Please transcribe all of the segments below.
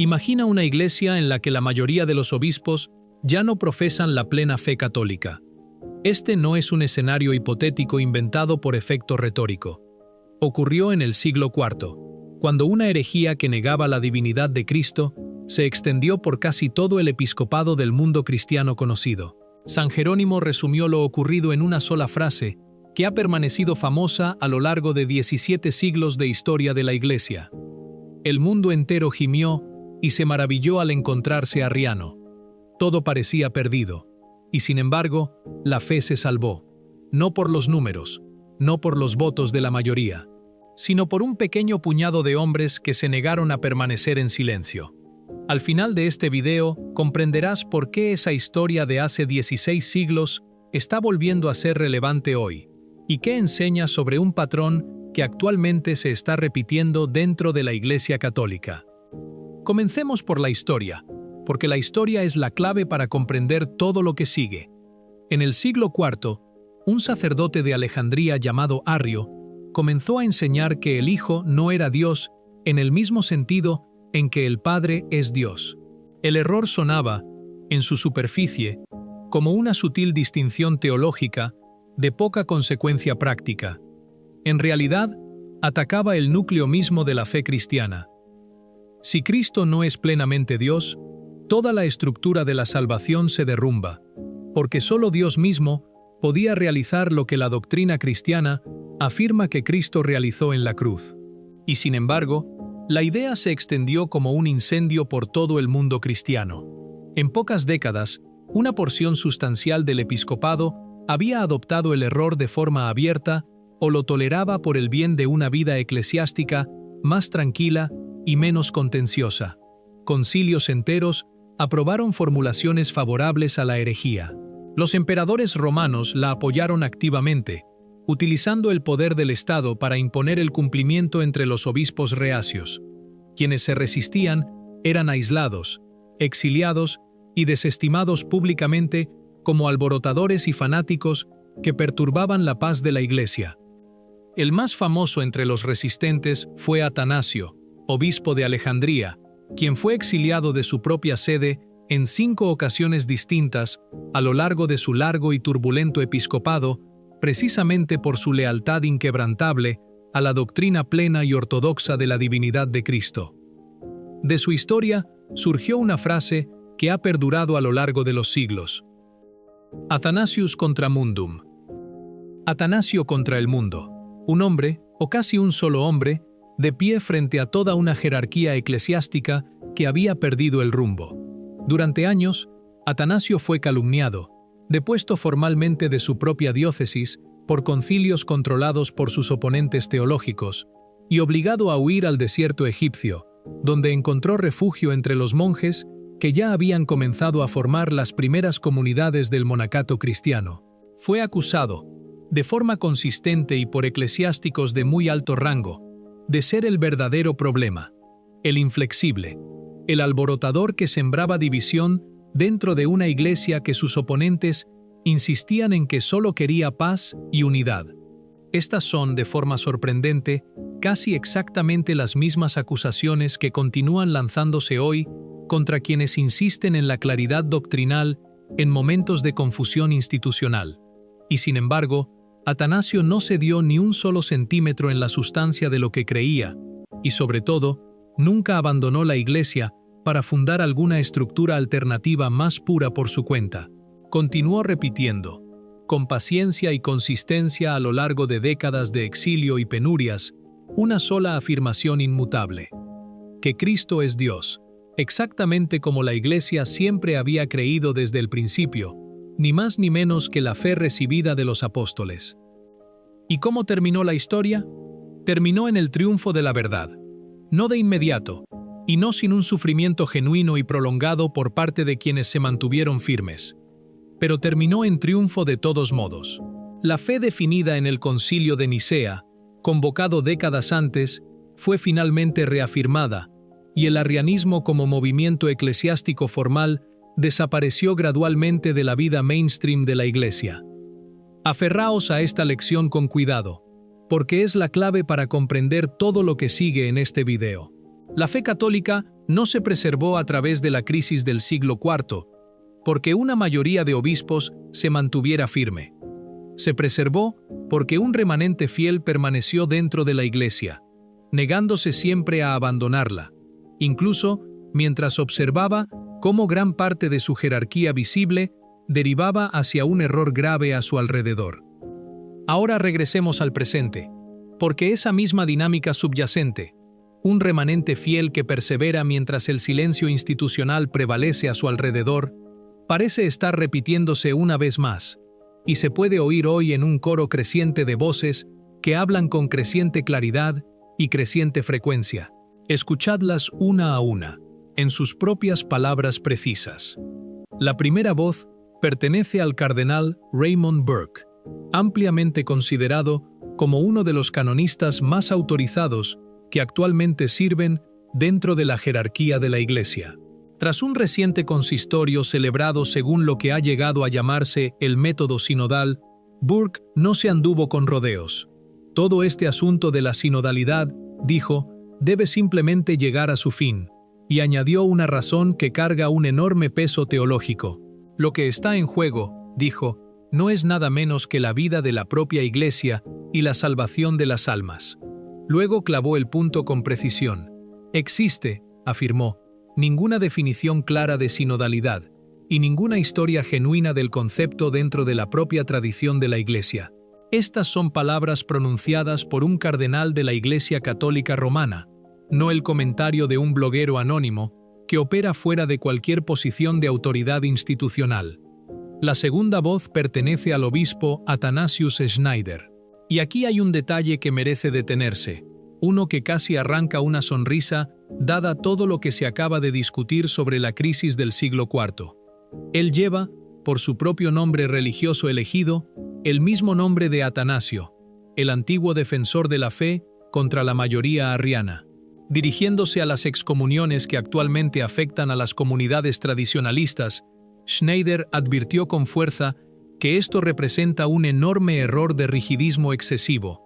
Imagina una iglesia en la que la mayoría de los obispos ya no profesan la plena fe católica. Este no es un escenario hipotético inventado por efecto retórico. Ocurrió en el siglo IV, cuando una herejía que negaba la divinidad de Cristo se extendió por casi todo el episcopado del mundo cristiano conocido. San Jerónimo resumió lo ocurrido en una sola frase, que ha permanecido famosa a lo largo de 17 siglos de historia de la Iglesia. El mundo entero gimió y se maravilló al encontrarse a Arriano. Todo parecía perdido, y sin embargo, la fe se salvó, no por los números, no por los votos de la mayoría, sino por un pequeño puñado de hombres que se negaron a permanecer en silencio. Al final de este video comprenderás por qué esa historia de hace 16 siglos está volviendo a ser relevante hoy, y qué enseña sobre un patrón que actualmente se está repitiendo dentro de la Iglesia Católica. Comencemos por la historia, porque la historia es la clave para comprender todo lo que sigue. En el siglo IV, un sacerdote de Alejandría llamado Arrio comenzó a enseñar que el Hijo no era Dios en el mismo sentido en que el Padre es Dios. El error sonaba, en su superficie, como una sutil distinción teológica de poca consecuencia práctica. En realidad, atacaba el núcleo mismo de la fe cristiana. Si Cristo no es plenamente Dios, toda la estructura de la salvación se derrumba, porque solo Dios mismo podía realizar lo que la doctrina cristiana afirma que Cristo realizó en la cruz. Y sin embargo, la idea se extendió como un incendio por todo el mundo cristiano. En pocas décadas, una porción sustancial del episcopado había adoptado el error de forma abierta o lo toleraba por el bien de una vida eclesiástica más tranquila y menos contenciosa. Concilios enteros aprobaron formulaciones favorables a la herejía. Los emperadores romanos la apoyaron activamente, utilizando el poder del Estado para imponer el cumplimiento entre los obispos reacios. Quienes se resistían eran aislados, exiliados y desestimados públicamente como alborotadores y fanáticos que perturbaban la paz de la Iglesia. El más famoso entre los resistentes fue Atanasio, obispo de Alejandría, quien fue exiliado de su propia sede en 5 ocasiones distintas a lo largo de su largo y turbulento episcopado, precisamente por su lealtad inquebrantable a la doctrina plena y ortodoxa de la divinidad de Cristo. De su historia surgió una frase que ha perdurado a lo largo de los siglos. Athanasius contra mundum. Atanasio contra el mundo. Un hombre, o casi un solo hombre, de pie frente a toda una jerarquía eclesiástica que había perdido el rumbo. Durante años, Atanasio fue calumniado, depuesto formalmente de su propia diócesis por concilios controlados por sus oponentes teológicos, y obligado a huir al desierto egipcio, donde encontró refugio entre los monjes que ya habían comenzado a formar las primeras comunidades del monacato cristiano. Fue acusado, de forma consistente y por eclesiásticos de muy alto rango, de ser el verdadero problema, el inflexible, el alborotador que sembraba división dentro de una iglesia que sus oponentes insistían en que solo quería paz y unidad. Estas son, de forma sorprendente, casi exactamente las mismas acusaciones que continúan lanzándose hoy contra quienes insisten en la claridad doctrinal en momentos de confusión institucional. Y sin embargo, Atanasio no cedió ni un solo centímetro en la sustancia de lo que creía, y sobre todo, nunca abandonó la Iglesia para fundar alguna estructura alternativa más pura por su cuenta. Continuó repitiendo, con paciencia y consistencia a lo largo de décadas de exilio y penurias, una sola afirmación inmutable: que Cristo es Dios, exactamente como la Iglesia siempre había creído desde el principio, ni más ni menos que la fe recibida de los apóstoles. ¿Y cómo terminó la historia? Terminó en el triunfo de la verdad, no de inmediato, y no sin un sufrimiento genuino y prolongado por parte de quienes se mantuvieron firmes. Pero terminó en triunfo de todos modos. La fe definida en el Concilio de Nicea, convocado décadas antes, fue finalmente reafirmada, y el arrianismo como movimiento eclesiástico formal desapareció gradualmente de la vida mainstream de la Iglesia. Aferraos a esta lección con cuidado, porque es la clave para comprender todo lo que sigue en este video. La fe católica no se preservó a través de la crisis del siglo IV, porque una mayoría de obispos se mantuviera firme. Se preservó porque un remanente fiel permaneció dentro de la Iglesia, negándose siempre a abandonarla, incluso mientras observaba cómo gran parte de su jerarquía visible derivaba hacia un error grave a su alrededor. Ahora regresemos al presente, porque esa misma dinámica subyacente, un remanente fiel que persevera mientras el silencio institucional prevalece a su alrededor, parece estar repitiéndose una vez más, y se puede oír hoy en un coro creciente de voces que hablan con creciente claridad y creciente frecuencia. Escuchadlas una a una, en sus propias palabras precisas. La primera voz pertenece al cardenal Raymond Burke, ampliamente considerado como uno de los canonistas más autorizados que actualmente sirven dentro de la jerarquía de la Iglesia. Tras un reciente consistorio celebrado según lo que ha llegado a llamarse el método sinodal, Burke no se anduvo con rodeos. Todo este asunto de la sinodalidad, dijo, debe simplemente llegar a su fin, y añadió una razón que carga un enorme peso teológico. Lo que está en juego, dijo, no es nada menos que la vida de la propia Iglesia y la salvación de las almas. Luego clavó el punto con precisión. Existe, afirmó, ninguna definición clara de sinodalidad y ninguna historia genuina del concepto dentro de la propia tradición de la Iglesia. Estas son palabras pronunciadas por un cardenal de la Iglesia Católica Romana, no el comentario de un bloguero anónimo que opera fuera de cualquier posición de autoridad institucional. La segunda voz pertenece al obispo Athanasius Schneider. Y aquí hay un detalle que merece detenerse, uno que casi arranca una sonrisa dada todo lo que se acaba de discutir sobre la crisis del siglo IV. Él lleva, por su propio nombre religioso elegido, el mismo nombre de Atanasio, el antiguo defensor de la fe contra la mayoría arriana. Dirigiéndose a las excomuniones que actualmente afectan a las comunidades tradicionalistas, Schneider advirtió con fuerza que esto representa un enorme error de rigidismo excesivo,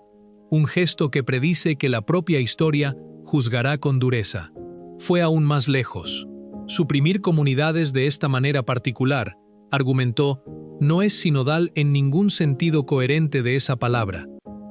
un gesto que predice que la propia historia juzgará con dureza. Fue aún más lejos. Suprimir comunidades de esta manera particular, argumentó, no es sinodal en ningún sentido coherente de esa palabra,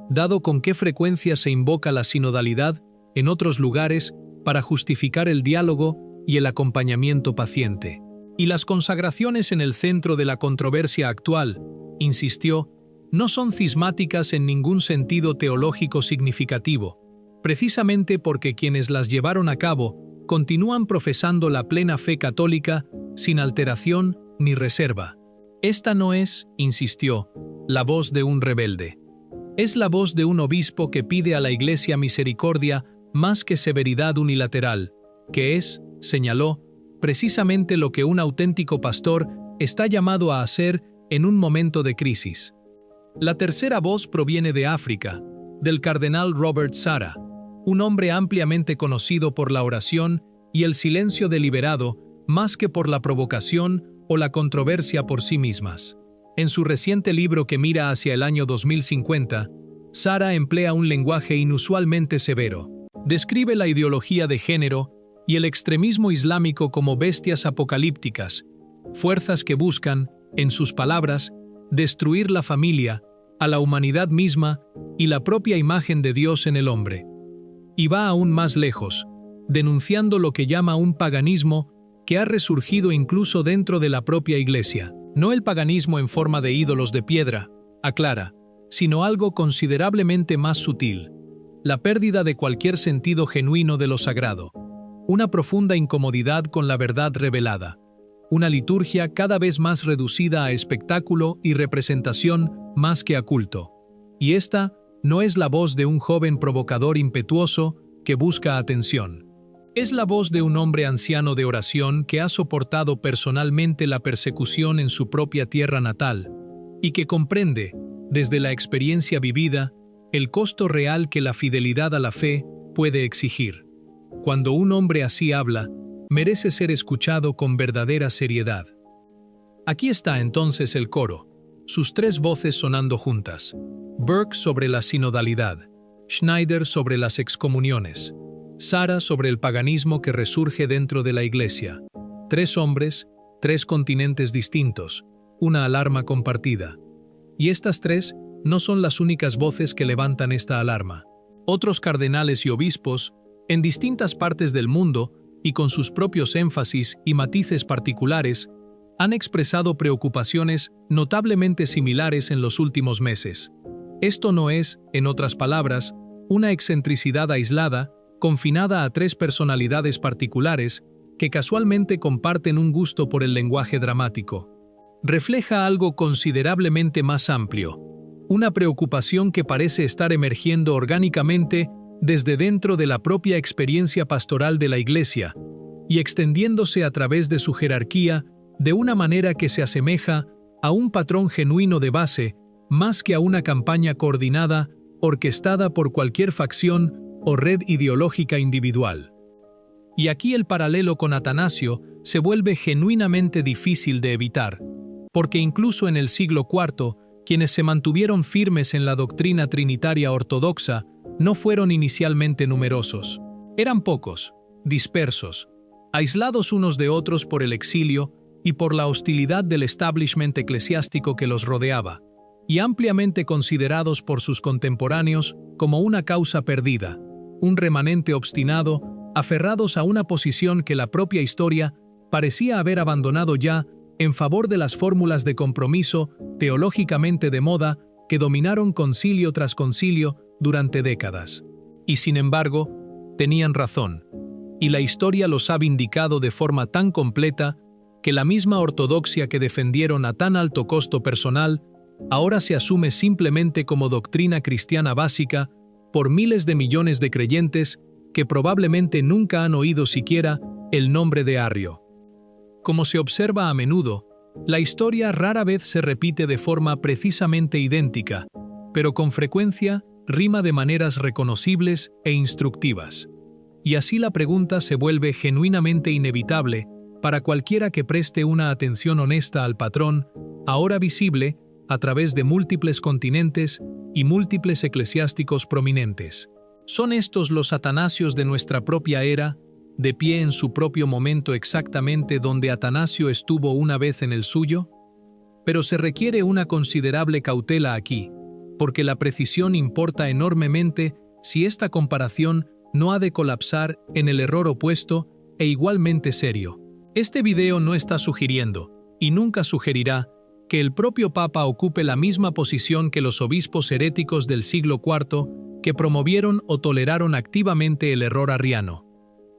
dado con qué frecuencia se invoca la sinodalidad en otros lugares para justificar el diálogo y el acompañamiento paciente. Y las consagraciones en el centro de la controversia actual, insistió, no son cismáticas en ningún sentido teológico significativo, precisamente porque quienes las llevaron a cabo continúan profesando la plena fe católica sin alteración ni reserva. Esta no es, insistió, la voz de un rebelde. Es la voz de un obispo que pide a la Iglesia misericordia más que severidad unilateral, que es, señaló, precisamente lo que un auténtico pastor está llamado a hacer en un momento de crisis. La tercera voz proviene de África, del cardenal Robert Sarah, un hombre ampliamente conocido por la oración y el silencio deliberado más que por la provocación o la controversia por sí mismas. En su reciente libro que mira hacia el año 2050, Sarah emplea un lenguaje inusualmente severo. Describe la ideología de género y el extremismo islámico como bestias apocalípticas, fuerzas que buscan, en sus palabras, destruir la familia, a la humanidad misma y la propia imagen de Dios en el hombre. Y va aún más lejos, denunciando lo que llama un paganismo que ha resurgido incluso dentro de la propia Iglesia. No el paganismo en forma de ídolos de piedra, aclara, sino algo considerablemente más sutil, la pérdida de cualquier sentido genuino de lo sagrado, una profunda incomodidad con la verdad revelada, una liturgia cada vez más reducida a espectáculo y representación más que a culto. Y esta no es la voz de un joven provocador impetuoso que busca atención. Es la voz de un hombre anciano de oración que ha soportado personalmente la persecución en su propia tierra natal y que comprende, desde la experiencia vivida, el costo real que la fidelidad a la fe puede exigir. Cuando un hombre así habla, merece ser escuchado con verdadera seriedad. Aquí está entonces el coro, sus tres voces sonando juntas. Burke sobre la sinodalidad, Schneider sobre las excomuniones, Sara sobre el paganismo que resurge dentro de la Iglesia. 3 hombres, 3 continentes distintos, una alarma compartida. Y estas 3 no son las únicas voces que levantan esta alarma. Otros cardenales y obispos, en distintas partes del mundo y con sus propios énfasis y matices particulares, han expresado preocupaciones notablemente similares en los últimos meses. Esto no es, en otras palabras, una excentricidad aislada, confinada a 3 personalidades particulares que casualmente comparten un gusto por el lenguaje dramático. Refleja algo considerablemente más amplio, una preocupación que parece estar emergiendo orgánicamente desde dentro de la propia experiencia pastoral de la Iglesia y extendiéndose a través de su jerarquía de una manera que se asemeja a un patrón genuino de base más que a una campaña coordinada, orquestada por cualquier facción o red ideológica individual. Y aquí el paralelo con Atanasio se vuelve genuinamente difícil de evitar, porque incluso en el siglo IV, quienes se mantuvieron firmes en la doctrina trinitaria ortodoxa no fueron inicialmente numerosos. Eran pocos, dispersos, aislados unos de otros por el exilio y por la hostilidad del establishment eclesiástico que los rodeaba, y ampliamente considerados por sus contemporáneos como una causa perdida, un remanente obstinado, aferrados a una posición que la propia historia parecía haber abandonado ya en favor de las fórmulas de compromiso teológicamente de moda que dominaron concilio tras concilio durante décadas. Y sin embargo, tenían razón, y la historia los ha vindicado de forma tan completa que la misma ortodoxia que defendieron a tan alto costo personal ahora se asume simplemente como doctrina cristiana básica por miles de millones de creyentes que probablemente nunca han oído siquiera el nombre de Arrio. Como se observa a menudo, la historia rara vez se repite de forma precisamente idéntica, pero con frecuencia rima de maneras reconocibles e instructivas. Y así la pregunta se vuelve genuinamente inevitable para cualquiera que preste una atención honesta al patrón, ahora visible a través de múltiples continentes y múltiples eclesiásticos prominentes. ¿Son estos los Atanasios de nuestra propia era, de pie en su propio momento exactamente donde Atanasio estuvo una vez en el suyo? Pero se requiere una considerable cautela aquí, porque la precisión importa enormemente si esta comparación no ha de colapsar en el error opuesto e igualmente serio. Este video no está sugiriendo, y nunca sugerirá, que el propio Papa ocupe la misma posición que los obispos heréticos del siglo IV que promovieron o toleraron activamente el error arriano.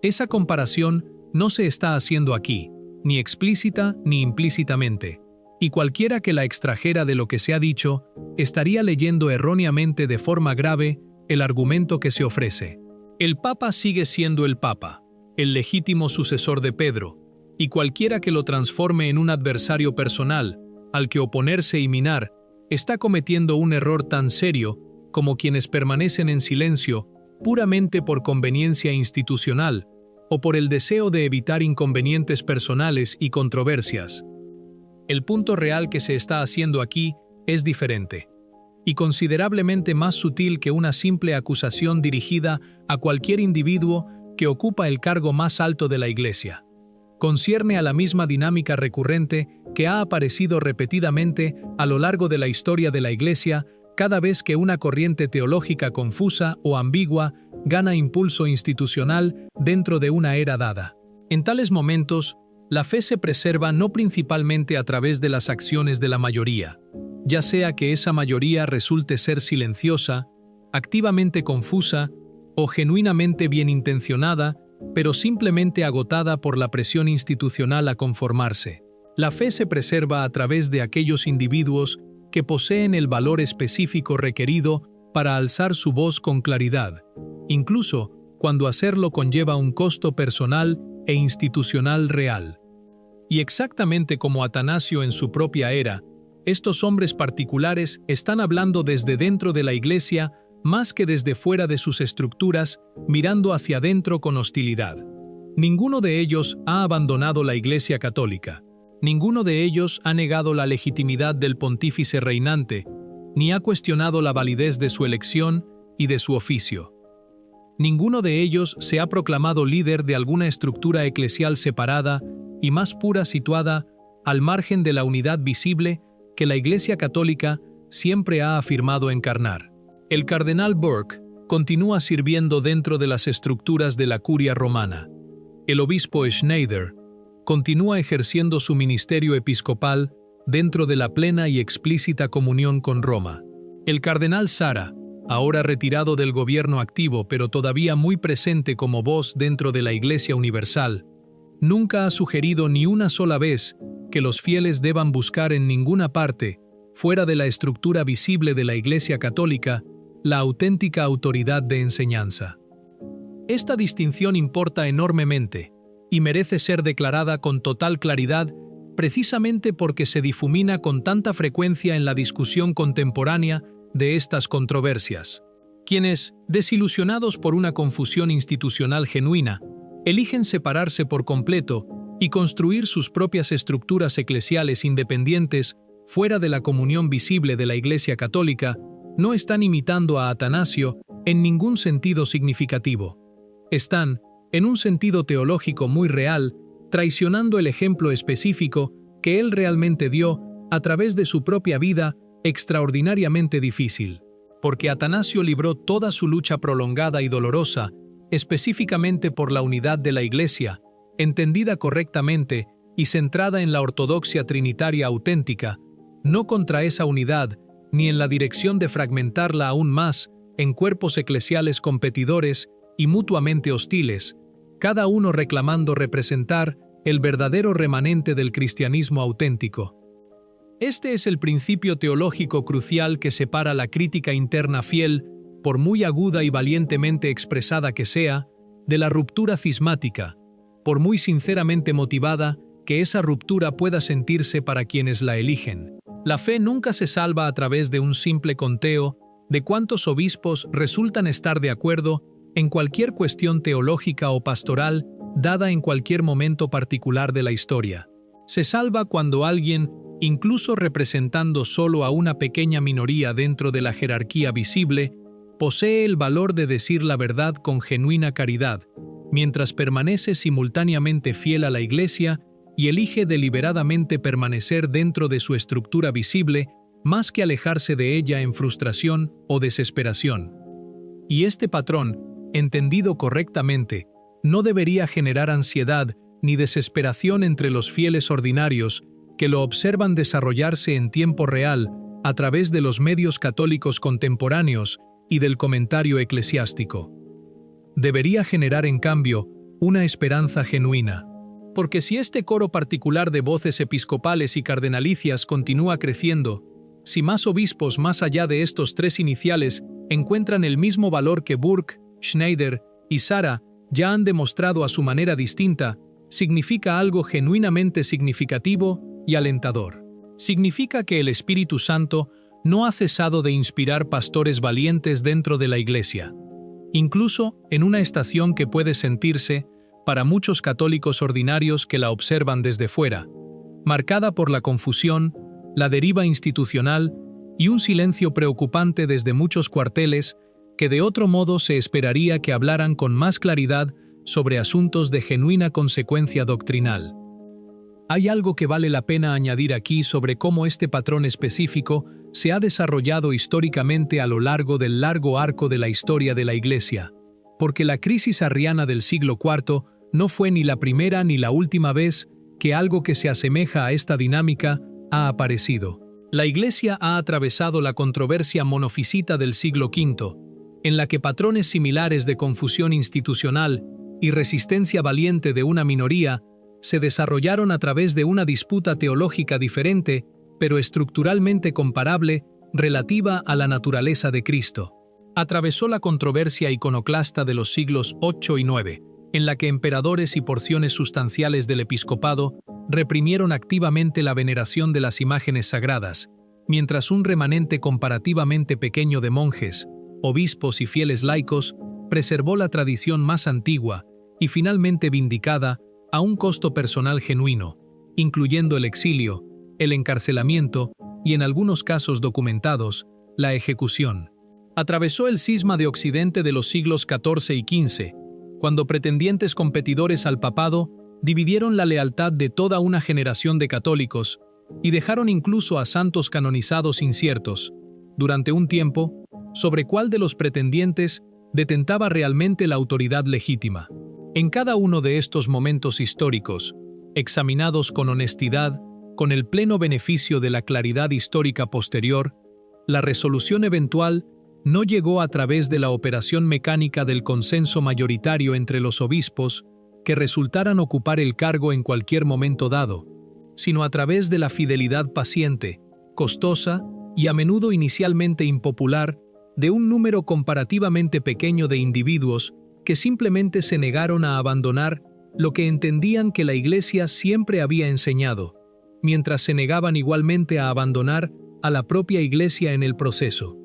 Esa comparación no se está haciendo aquí, ni explícita ni implícitamente, y cualquiera que la extrajera de lo que se ha dicho estaría leyendo erróneamente de forma grave el argumento que se ofrece. El Papa sigue siendo el Papa, el legítimo sucesor de Pedro, y cualquiera que lo transforme en un adversario personal, al que oponerse y minar, está cometiendo un error tan serio como quienes permanecen en silencio puramente por conveniencia institucional o por el deseo de evitar inconvenientes personales y controversias. El punto real que se está haciendo aquí es diferente, y considerablemente más sutil que una simple acusación dirigida a cualquier individuo que ocupa el cargo más alto de la Iglesia. Concierne a la misma dinámica recurrente que ha aparecido repetidamente a lo largo de la historia de la Iglesia cada vez que una corriente teológica confusa o ambigua gana impulso institucional dentro de una era dada. En tales momentos, la fe se preserva no principalmente a través de las acciones de la mayoría, ya sea que esa mayoría resulte ser silenciosa, activamente confusa o genuinamente bien intencionada, pero simplemente agotada por la presión institucional a conformarse. La fe se preserva a través de aquellos individuos que poseen el valor específico requerido para alzar su voz con claridad, incluso cuando hacerlo conlleva un costo personal e institucional real. Y exactamente como Atanasio en su propia era, estos hombres particulares están hablando desde dentro de la Iglesia más que desde fuera de sus estructuras, mirando hacia adentro con hostilidad. Ninguno de ellos ha abandonado la Iglesia católica. Ninguno de ellos ha negado la legitimidad del pontífice reinante, ni ha cuestionado la validez de su elección y de su oficio. Ninguno de ellos se ha proclamado líder de alguna estructura eclesial separada y más pura situada al margen de la unidad visible que la Iglesia Católica siempre ha afirmado encarnar. El cardenal Burke continúa sirviendo dentro de las estructuras de la Curia romana. El obispo Schneider continúa ejerciendo su ministerio episcopal dentro de la plena y explícita comunión con Roma. El cardenal Sara, ahora retirado del gobierno activo pero todavía muy presente como voz dentro de la Iglesia Universal, nunca ha sugerido ni una sola vez que los fieles deban buscar en ninguna parte, fuera de la estructura visible de la Iglesia Católica, la auténtica autoridad de enseñanza. Esta distinción importa enormemente y merece ser declarada con total claridad precisamente porque se difumina con tanta frecuencia en la discusión contemporánea de estas controversias. Quienes, desilusionados por una confusión institucional genuina, eligen separarse por completo y construir sus propias estructuras eclesiales independientes fuera de la comunión visible de la Iglesia Católica, no están imitando a Atanasio en ningún sentido significativo. Están, en un sentido teológico muy real, traicionando el ejemplo específico que él realmente dio a través de su propia vida extraordinariamente difícil. Porque Atanasio libró toda su lucha prolongada y dolorosa, específicamente por la unidad de la Iglesia, entendida correctamente y centrada en la ortodoxia trinitaria auténtica, no contra esa unidad, ni en la dirección de fragmentarla aún más en cuerpos eclesiales competidores y mutuamente hostiles, cada uno reclamando representar el verdadero remanente del cristianismo auténtico. Este es el principio teológico crucial que separa la crítica interna fiel, por muy aguda y valientemente expresada que sea, de la ruptura cismática, por muy sinceramente motivada que esa ruptura pueda sentirse para quienes la eligen. La fe nunca se salva a través de un simple conteo de cuántos obispos resultan estar de acuerdo en cualquier cuestión teológica o pastoral dada en cualquier momento particular de la historia. Se salva cuando alguien, incluso representando solo a una pequeña minoría dentro de la jerarquía visible, posee el valor de decir la verdad con genuina caridad, mientras permanece simultáneamente fiel a la Iglesia y elige deliberadamente permanecer dentro de su estructura visible más que alejarse de ella en frustración o desesperación. Y este patrón, entendido correctamente, no debería generar ansiedad ni desesperación entre los fieles ordinarios que lo observan desarrollarse en tiempo real a través de los medios católicos contemporáneos y del comentario eclesiástico. Debería generar, en cambio, una esperanza genuina. Porque si este coro particular de voces episcopales y cardenalicias continúa creciendo, si más obispos más allá de estos tres iniciales encuentran el mismo valor que Burke, Schneider y Sara ya han demostrado a su manera distinta, significa algo genuinamente significativo y alentador. Significa que el Espíritu Santo no ha cesado de inspirar pastores valientes dentro de la Iglesia, incluso en una estación que puede sentirse, para muchos católicos ordinarios que la observan desde fuera, marcada por la confusión, la deriva institucional y un silencio preocupante desde muchos cuarteles que de otro modo se esperaría que hablaran con más claridad sobre asuntos de genuina consecuencia doctrinal. Hay algo que vale la pena añadir aquí sobre cómo este patrón específico se ha desarrollado históricamente a lo largo del largo arco de la historia de la Iglesia, porque la crisis arriana del siglo IV no fue ni la primera ni la última vez que algo que se asemeja a esta dinámica ha aparecido. La Iglesia ha atravesado la controversia monofisita del siglo V, en la que patrones similares de confusión institucional y resistencia valiente de una minoría se desarrollaron a través de una disputa teológica diferente, pero estructuralmente comparable, relativa a la naturaleza de Cristo. Atravesó la controversia iconoclasta de los siglos VIII y IX, en la que emperadores y porciones sustanciales del episcopado reprimieron activamente la veneración de las imágenes sagradas, mientras un remanente comparativamente pequeño de monjes, obispos y fieles laicos preservó la tradición más antigua y finalmente vindicada a un costo personal genuino, incluyendo el exilio, el encarcelamiento y, en algunos casos documentados, la ejecución. Atravesó el cisma de Occidente de los siglos XIV y XV, cuando pretendientes competidores al papado dividieron la lealtad de toda una generación de católicos y dejaron incluso a santos canonizados inciertos, durante un tiempo, sobre cuál de los pretendientes detentaba realmente la autoridad legítima. En cada uno de estos momentos históricos, examinados con honestidad, con el pleno beneficio de la claridad histórica posterior, la resolución eventual no llegó a través de la operación mecánica del consenso mayoritario entre los obispos que resultaran ocupar el cargo en cualquier momento dado, sino a través de la fidelidad paciente, costosa y a menudo inicialmente impopular de un número comparativamente pequeño de individuos que simplemente se negaron a abandonar lo que entendían que la Iglesia siempre había enseñado, mientras se negaban igualmente a abandonar a la propia Iglesia en el proceso.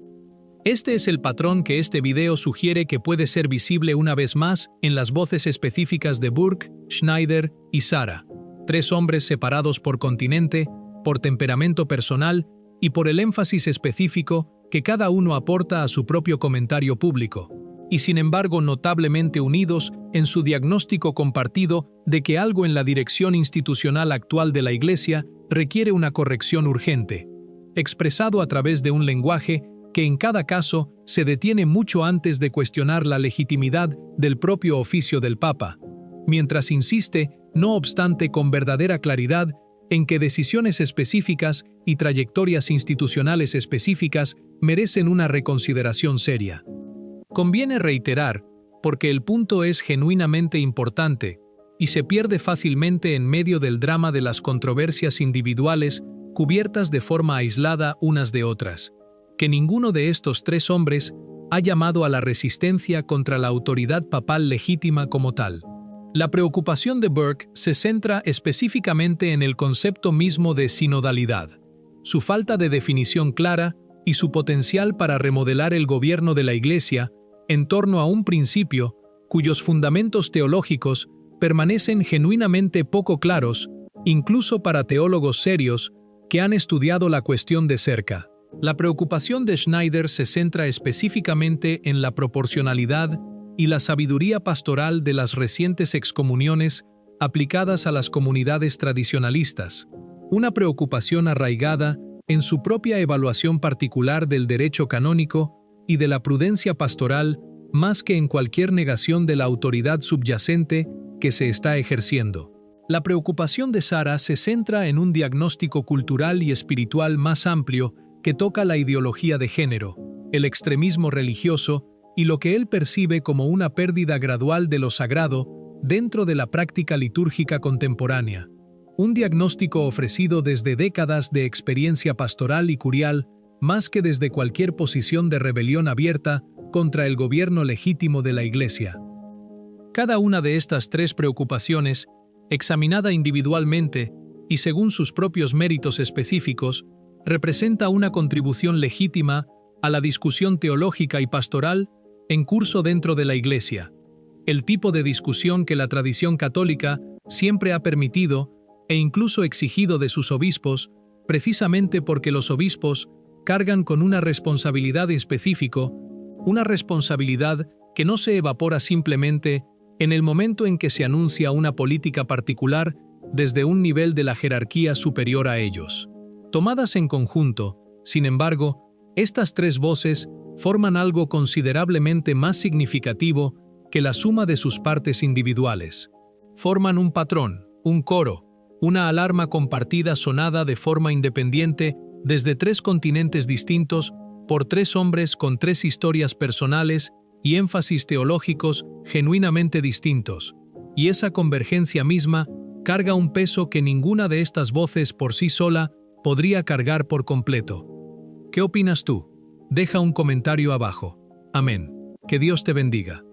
Este es el patrón que este video sugiere que puede ser visible una vez más en las voces específicas de Burke, Schneider y Sarah, tres hombres separados por continente, por temperamento personal y por el énfasis específico que cada uno aporta a su propio comentario público, y sin embargo notablemente unidos en su diagnóstico compartido de que algo en la dirección institucional actual de la Iglesia requiere una corrección urgente, expresado a través de un lenguaje que en cada caso se detiene mucho antes de cuestionar la legitimidad del propio oficio del Papa, mientras insiste, no obstante con verdadera claridad, en que decisiones específicas y trayectorias institucionales específicas merecen una reconsideración seria. Conviene reiterar, porque el punto es genuinamente importante y se pierde fácilmente en medio del drama de las controversias individuales cubiertas de forma aislada unas de otras, que ninguno de estos tres hombres ha llamado a la resistencia contra la autoridad papal legítima como tal. La preocupación de Burke se centra específicamente en el concepto mismo de sinodalidad, su falta de definición clara y su potencial para remodelar el gobierno de la Iglesia en torno a un principio cuyos fundamentos teológicos permanecen genuinamente poco claros, incluso para teólogos serios que han estudiado la cuestión de cerca. La preocupación de Schneider se centra específicamente en la proporcionalidad y la sabiduría pastoral de las recientes excomuniones aplicadas a las comunidades tradicionalistas, una preocupación arraigada en su propia evaluación particular del derecho canónico y de la prudencia pastoral más que en cualquier negación de la autoridad subyacente que se está ejerciendo. La preocupación de Sarah se centra en un diagnóstico cultural y espiritual más amplio que toca la ideología de género, el extremismo religioso y lo que él percibe como una pérdida gradual de lo sagrado dentro de la práctica litúrgica contemporánea. Un diagnóstico ofrecido desde décadas de experiencia pastoral y curial, más que desde cualquier posición de rebelión abierta contra el gobierno legítimo de la Iglesia. Cada una de estas tres preocupaciones, examinada individualmente y según sus propios méritos específicos, representa una contribución legítima a la discusión teológica y pastoral en curso dentro de la Iglesia, el tipo de discusión que la tradición católica siempre ha permitido e incluso exigido de sus obispos, precisamente porque los obispos cargan con una responsabilidad específica, una responsabilidad que no se evapora simplemente en el momento en que se anuncia una política particular desde un nivel de la jerarquía superior a ellos. Tomadas en conjunto, sin embargo, estas tres voces forman algo considerablemente más significativo que la suma de sus partes individuales. Forman un patrón, un coro, una alarma compartida sonada de forma independiente desde tres continentes distintos por tres hombres con tres historias personales y énfasis teológicos genuinamente distintos, y esa convergencia misma carga un peso que ninguna de estas voces por sí sola podría cargar por completo. ¿Qué opinas tú? Deja un comentario abajo. Amén. Que Dios te bendiga.